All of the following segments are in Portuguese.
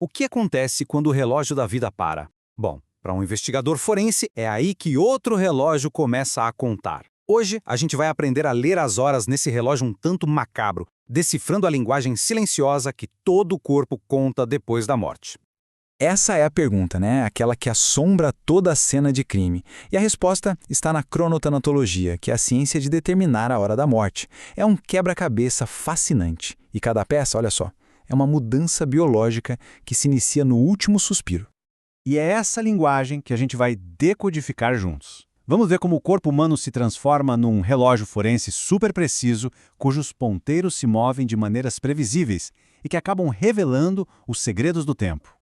O que acontece quando o relógio da vida para? Bom, para um investigador forense, é aí que outro relógio começa a contar. Hoje, a gente vai aprender a ler as horas nesse relógio um tanto macabro, decifrando a linguagem silenciosa que todo o corpo conta depois da morte. Essa é a pergunta, né? Aquela que assombra toda a cena de crime. E a resposta está na cronotanatologia, que é a ciência de determinar a hora da morte. É um quebra-cabeça fascinante. E cada peça, olha só, é uma mudança biológica que se inicia no último suspiro. E é essa linguagem que a gente vai decodificar juntos. Vamos ver como o corpo humano se transforma num relógio forense super preciso, cujos ponteiros se movem de maneiras previsíveis e que acabam revelando os segredos do tempo.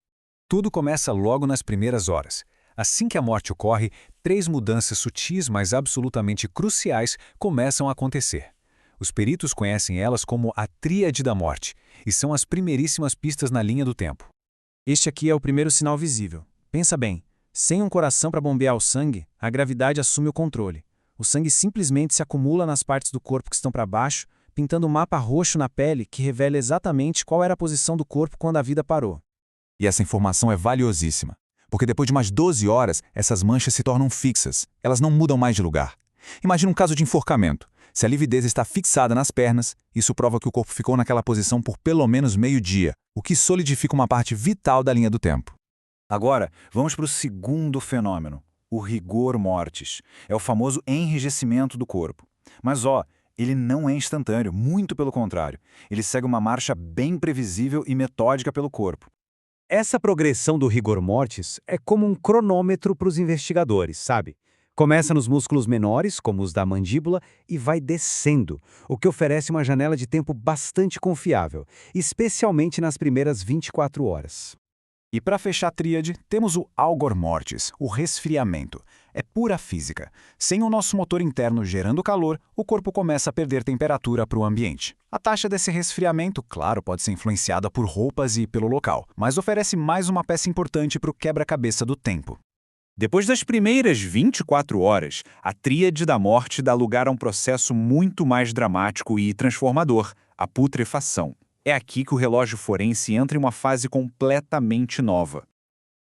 Tudo começa logo nas primeiras horas. Assim que a morte ocorre, 3 mudanças sutis, mas absolutamente cruciais, começam a acontecer. Os peritos conhecem elas como a tríade da morte, e são as primeiríssimas pistas na linha do tempo. Este aqui é o primeiro sinal visível. Pensa bem, sem um coração para bombear o sangue, a gravidade assume o controle. O sangue simplesmente se acumula nas partes do corpo que estão para baixo, pintando um mapa roxo na pele que revela exatamente qual era a posição do corpo quando a vida parou. E essa informação é valiosíssima, porque depois de umas 12 horas, essas manchas se tornam fixas, elas não mudam mais de lugar. Imagina um caso de enforcamento. Se a lividez está fixada nas pernas, isso prova que o corpo ficou naquela posição por pelo menos meio-dia, o que solidifica uma parte vital da linha do tempo. Agora, vamos para o segundo fenômeno, o rigor mortis. É o famoso enrijecimento do corpo. Mas ele não é instantâneo, muito pelo contrário. Ele segue uma marcha bem previsível e metódica pelo corpo. Essa progressão do rigor mortis é como um cronômetro para os investigadores, sabe? Começa nos músculos menores, como os da mandíbula, e vai descendo, o que oferece uma janela de tempo bastante confiável, especialmente nas primeiras 24 horas. E para fechar a tríade, temos o algor mortis, o resfriamento. É pura física. Sem o nosso motor interno gerando calor, o corpo começa a perder temperatura para o ambiente. A taxa desse resfriamento, claro, pode ser influenciada por roupas e pelo local, mas oferece mais uma peça importante para o quebra-cabeça do tempo. Depois das primeiras 24 horas, a tríade da morte dá lugar a um processo muito mais dramático e transformador, a putrefação. É aqui que o relógio forense entra em uma fase completamente nova.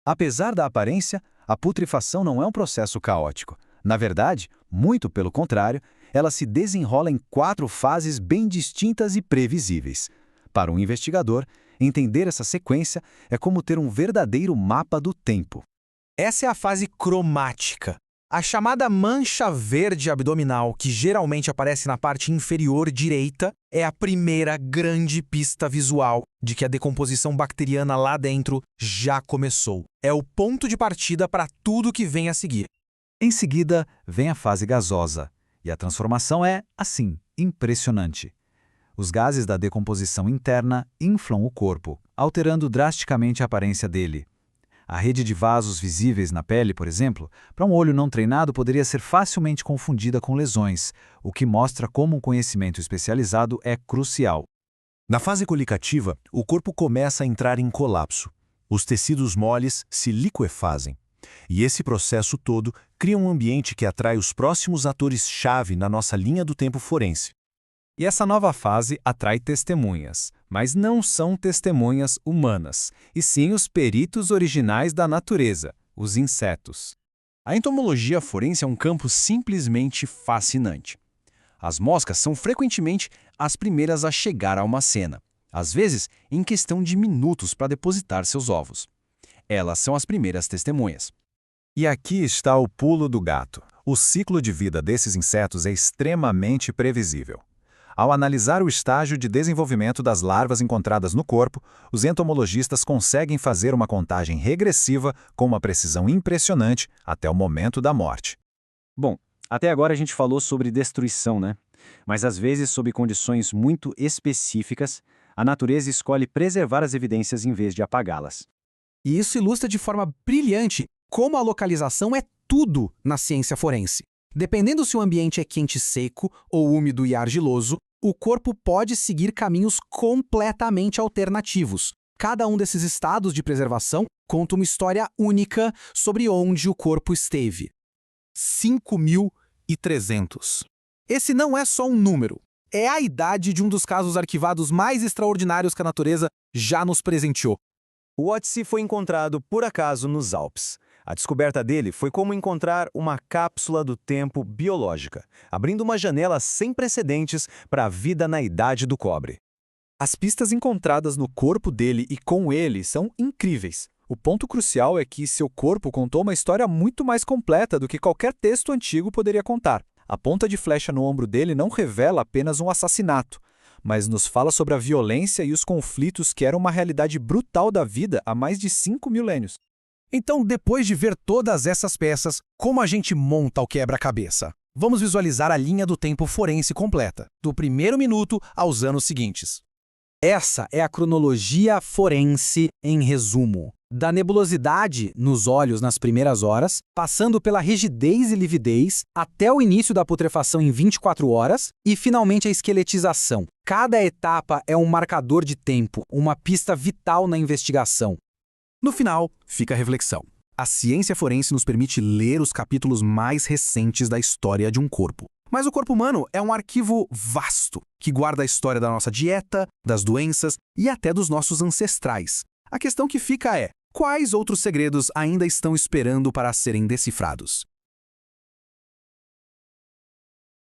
Apesar da aparência, a putrefação não é um processo caótico. Na verdade, muito pelo contrário, ela se desenrola em 4 fases bem distintas e previsíveis. Para um investigador, entender essa sequência é como ter um verdadeiro mapa do tempo. Essa é a fase cromática. A chamada mancha verde abdominal, que geralmente aparece na parte inferior direita, é a primeira grande pista visual de que a decomposição bacteriana lá dentro já começou. É o ponto de partida para tudo que vem a seguir. Em seguida, vem a fase gasosa, e a transformação é, assim, impressionante. Os gases da decomposição interna inflam o corpo, alterando drasticamente a aparência dele. A rede de vasos visíveis na pele, por exemplo, para um olho não treinado poderia ser facilmente confundida com lesões, o que mostra como um conhecimento especializado é crucial. Na fase colicativa, o corpo começa a entrar em colapso. Os tecidos moles se liquefazem. E esse processo todo cria um ambiente que atrai os próximos atores-chave na nossa linha do tempo forense. E essa nova fase atrai testemunhas, mas não são testemunhas humanas, e sim os peritos originais da natureza, os insetos. A entomologia forense é um campo simplesmente fascinante. As moscas são frequentemente as primeiras a chegar a uma cena, às vezes em questão de minutos para depositar seus ovos. Elas são as primeiras testemunhas. E aqui está o pulo do gato. O ciclo de vida desses insetos é extremamente previsível. Ao analisar o estágio de desenvolvimento das larvas encontradas no corpo, os entomologistas conseguem fazer uma contagem regressiva com uma precisão impressionante até o momento da morte. Bom, até agora a gente falou sobre destruição, né? Mas às vezes, sob condições muito específicas, a natureza escolhe preservar as evidências em vez de apagá-las. E isso ilustra de forma brilhante como a localização é tudo na ciência forense. Dependendo se o ambiente é quente e seco ou úmido e argiloso, o corpo pode seguir caminhos completamente alternativos. Cada um desses estados de preservação conta uma história única sobre onde o corpo esteve. 5.300. Esse não é só um número. É a idade de um dos casos arquivados mais extraordinários que a natureza já nos presenteou. O Otzi foi encontrado por acaso nos Alpes. A descoberta dele foi como encontrar uma cápsula do tempo biológica, abrindo uma janela sem precedentes para a vida na Idade do Cobre. As pistas encontradas no corpo dele e com ele são incríveis. O ponto crucial é que seu corpo contou uma história muito mais completa do que qualquer texto antigo poderia contar. A ponta de flecha no ombro dele não revela apenas um assassinato, mas nos fala sobre a violência e os conflitos que eram uma realidade brutal da vida há mais de 5 milênios. Então, depois de ver todas essas peças, como a gente monta o quebra-cabeça? Vamos visualizar a linha do tempo forense completa, do primeiro minuto aos anos seguintes. Essa é a cronologia forense em resumo. Da nebulosidade nos olhos nas primeiras horas, passando pela rigidez e lividez, até o início da putrefação em 24 horas e, finalmente, a esqueletização. Cada etapa é um marcador de tempo, uma pista vital na investigação. No final, fica a reflexão. A ciência forense nos permite ler os capítulos mais recentes da história de um corpo. Mas o corpo humano é um arquivo vasto, que guarda a história da nossa dieta, das doenças e até dos nossos ancestrais. A questão que fica é: quais outros segredos ainda estão esperando para serem decifrados?